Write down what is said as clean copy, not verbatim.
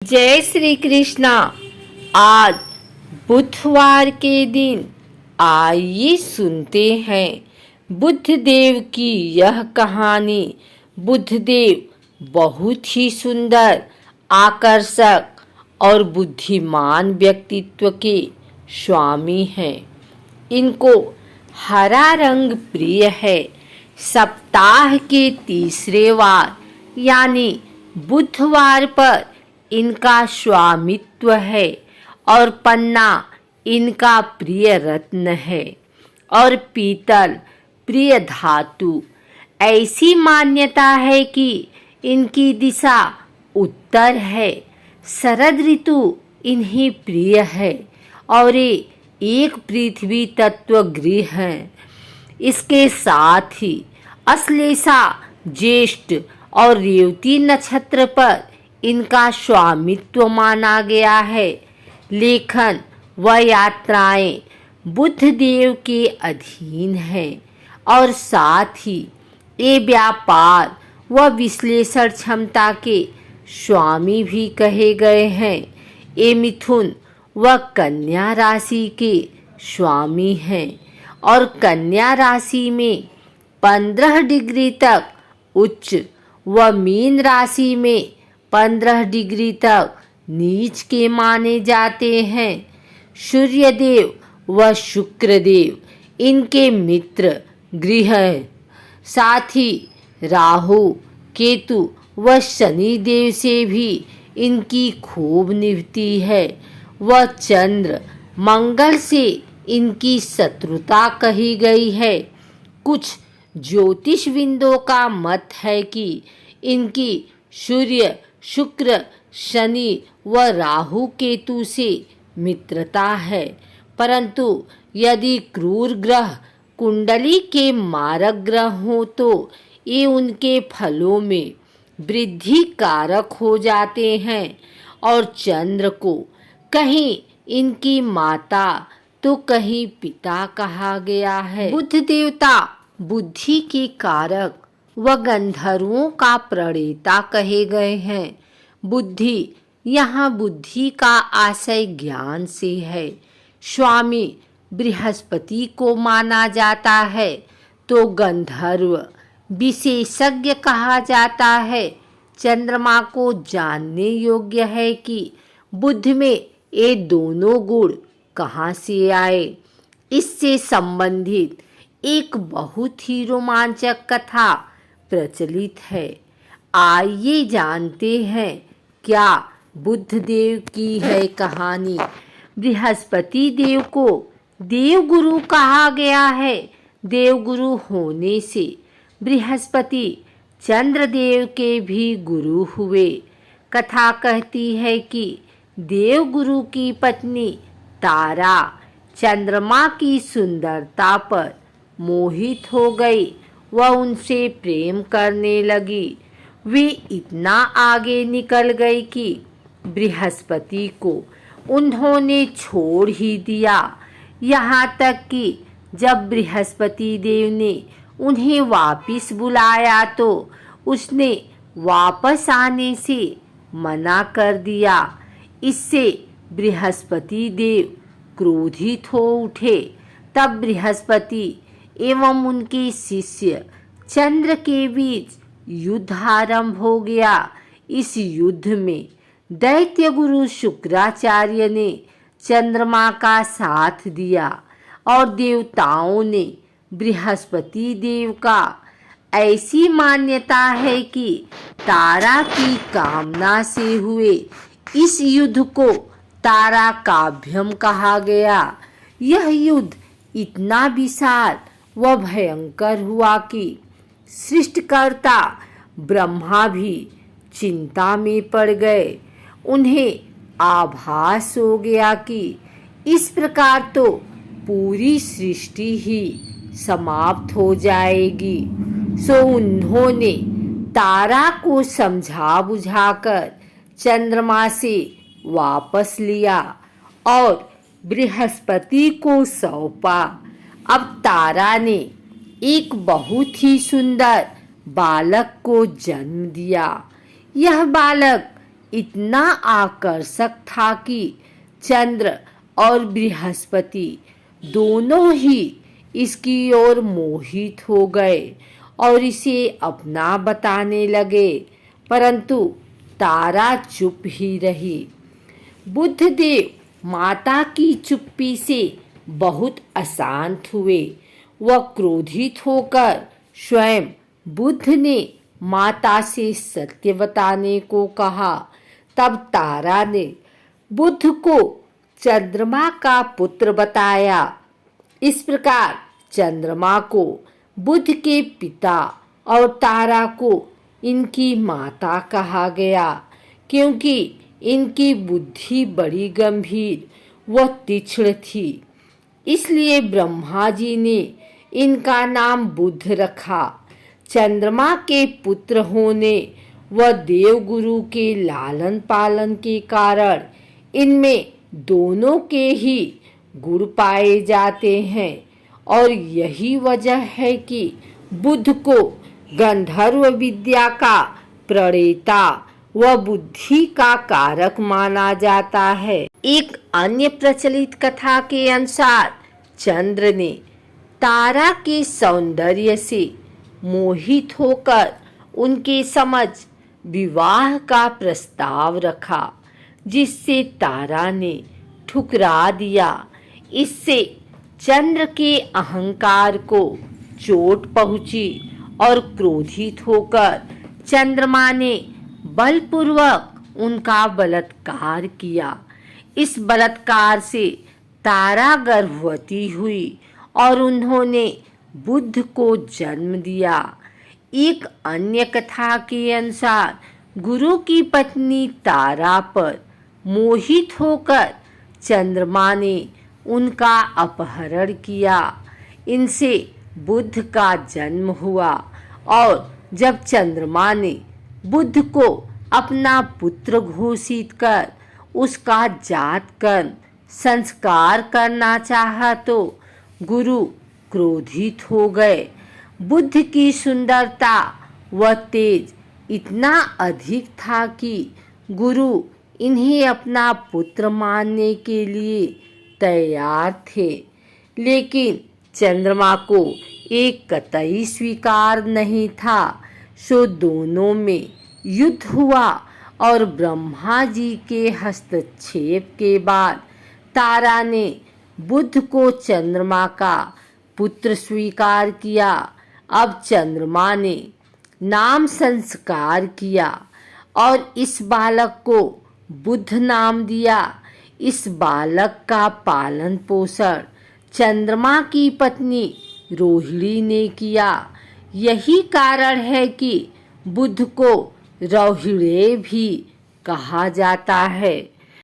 जय श्री कृष्णा। आज बुधवार के दिन आइए सुनते हैं बुद्धदेव की यह कहानी। बुद्धदेव बहुत ही सुंदर, आकर्षक और बुद्धिमान व्यक्तित्व के स्वामी हैं। इनको हरा रंग प्रिय है। सप्ताह के तीसरे वार यानी बुधवार पर इनका स्वामित्व है और पन्ना इनका प्रिय रत्न है और पीतल प्रिय धातु। ऐसी मान्यता है कि इनकी दिशा उत्तर है। शरद ऋतु इन्हीं प्रिय है और ये एक पृथ्वी तत्व गृह है। इसके साथ ही अश्लेषा, ज्येष्ठ और रेवती नक्षत्र पर इनका स्वामित्व माना गया है। लेखन व यात्राएं बुद्धदेव के अधीन है और साथ ही ये व्यापार व विश्लेषण क्षमता के स्वामी भी कहे गए हैं। ये मिथुन व कन्या राशि के स्वामी हैं और कन्या राशि में 15 डिग्री तक उच्च व मीन राशि में 15 डिग्री तक नीच के माने जाते हैं। सूर्यदेव व शुक्रदेव इनके मित्र गृह हैं। साथ ही राहु, केतु व शनि देव से भी इनकी खूब निभती है। व चंद्र, मंगल से इनकी शत्रुता कही गई है। कुछ ज्योतिषविदों का मत है कि इनकी सूर्य, शुक्र, शनि व राहु केतु से मित्रता है, परंतु यदि क्रूर ग्रह कुंडली के मारक ग्रह हो तो ये उनके फलों में वृद्धि कारक हो जाते हैं। और चंद्र को कहीं इनकी माता तो कहीं पिता कहा गया है। बुद्ध देवता बुद्धि के कारक व गंधर्वों का प्रणेता कहे गए हैं। बुद्धि यहाँ बुद्धि का आशय ज्ञान से है। स्वामी बृहस्पति को माना जाता है तो गंधर्व विशेषज्ञ कहा जाता है। चंद्रमा को जानने योग्य है कि बुद्ध में ये दोनों गुण कहाँ से आए। इससे संबंधित एक बहुत ही रोमांचक कथा प्रचलित है। आइए जानते हैं क्या बुद्धदेव की है कहानी। बृहस्पति देव को देवगुरु कहा गया है। देवगुरु होने से बृहस्पति चंद्रदेव के भी गुरु हुए। कथा कहती है कि देवगुरु की पत्नी तारा चंद्रमा की सुंदरता पर मोहित हो गई व उनसे प्रेम करने लगी। वे इतना आगे निकल गई कि बृहस्पति को उन्होंने छोड़ ही दिया। यहाँ तक कि जब बृहस्पति देव ने उन्हें वापस बुलाया तो उसने वापस आने से मना कर दिया। इससे बृहस्पति देव क्रोधित हो उठे। तब बृहस्पति एवं उनके शिष्य चंद्र के बीच युद्ध आरंभ हो गया। इस युद्ध में दैत्य गुरु शुक्राचार्य ने चंद्रमा का साथ दिया और देवताओं ने बृहस्पति देव का। ऐसी मान्यता है कि तारा की कामना से हुए इस युद्ध को तारा काव्यम कहा गया। यह युद्ध इतना विशाल व भयंकर हुआ कि सृष्टिकर्ता ब्रह्मा भी चिंता में पड़ गए। उन्हें आभास हो गया कि इस प्रकार तो पूरी सृष्टि ही समाप्त हो जाएगी। सो उन्होंने तारा को समझा बुझाकर चंद्रमा से वापस लिया और बृहस्पति को सौंपा। अब तारा ने एक बहुत ही सुंदर बालक को जन्म दिया। यह बालक इतना आकर्षक था कि चंद्र और बृहस्पति दोनों ही इसकी ओर मोहित हो गए और इसे अपना बताने लगे, परंतु तारा चुप ही रही। बुद्धदेव माता की चुप्पी से बहुत अशांत हुए। वह क्रोधित होकर स्वयं बुद्ध ने माता से सत्य बताने को कहा। तब तारा ने बुद्ध को चंद्रमा का पुत्र बताया। इस प्रकार चंद्रमा को बुद्ध के पिता और तारा को इनकी माता कहा गया, क्योंकि इनकी बुद्धि बड़ी गंभीर व तीक्ष्ण थी। इसलिए ब्रह्मा जी ने इनका नाम बुद्ध रखा। चंद्रमा के पुत्र होने व देवगुरु के लालन पालन के कारण इनमें दोनों के ही गुण पाए जाते हैं, और यही वजह है कि बुद्ध को गंधर्व विद्या का प्रणेता व बुद्धि का कारक माना जाता है। एक अन्य प्रचलित कथा के अनुसार चंद्र ने तारा के सौंदर्य से मोहित होकर उनके समझ विवाह का प्रस्ताव रखा, जिससे तारा ने ठुकरा दिया। इससे चंद्र के अहंकार को चोट पहुंची और क्रोधित होकर चंद्रमा ने बलपूर्वक उनका बलात्कार किया। इस बलात्कार से तारा गर्भवती हुई और उन्होंने बुद्ध को जन्म दिया। एक अन्य कथा के अनुसार गुरु की पत्नी तारा पर मोहित होकर चंद्रमा ने उनका अपहरण किया। इनसे बुद्ध का जन्म हुआ, और जब चंद्रमा ने बुद्ध को अपना पुत्र घोषित कर उसका जात कर्म संस्कार करना चाहा तो गुरु क्रोधित हो गए। बुद्ध की सुंदरता व तेज इतना अधिक था कि गुरु इन्हें अपना पुत्र मानने के लिए तैयार थे, लेकिन चंद्रमा को एक कतई स्वीकार नहीं था। सो दोनों में युद्ध हुआ और ब्रह्मा जी के हस्तक्षेप के बाद तारा ने बुद्ध को चंद्रमा का पुत्र स्वीकार किया। अब चंद्रमा ने नाम संस्कार किया और इस बालक को बुद्ध नाम दिया। इस बालक का पालन पोषण चंद्रमा की पत्नी रोहिणी ने किया। यही कारण है कि बुद्ध को रोहिणे भी कहा जाता है।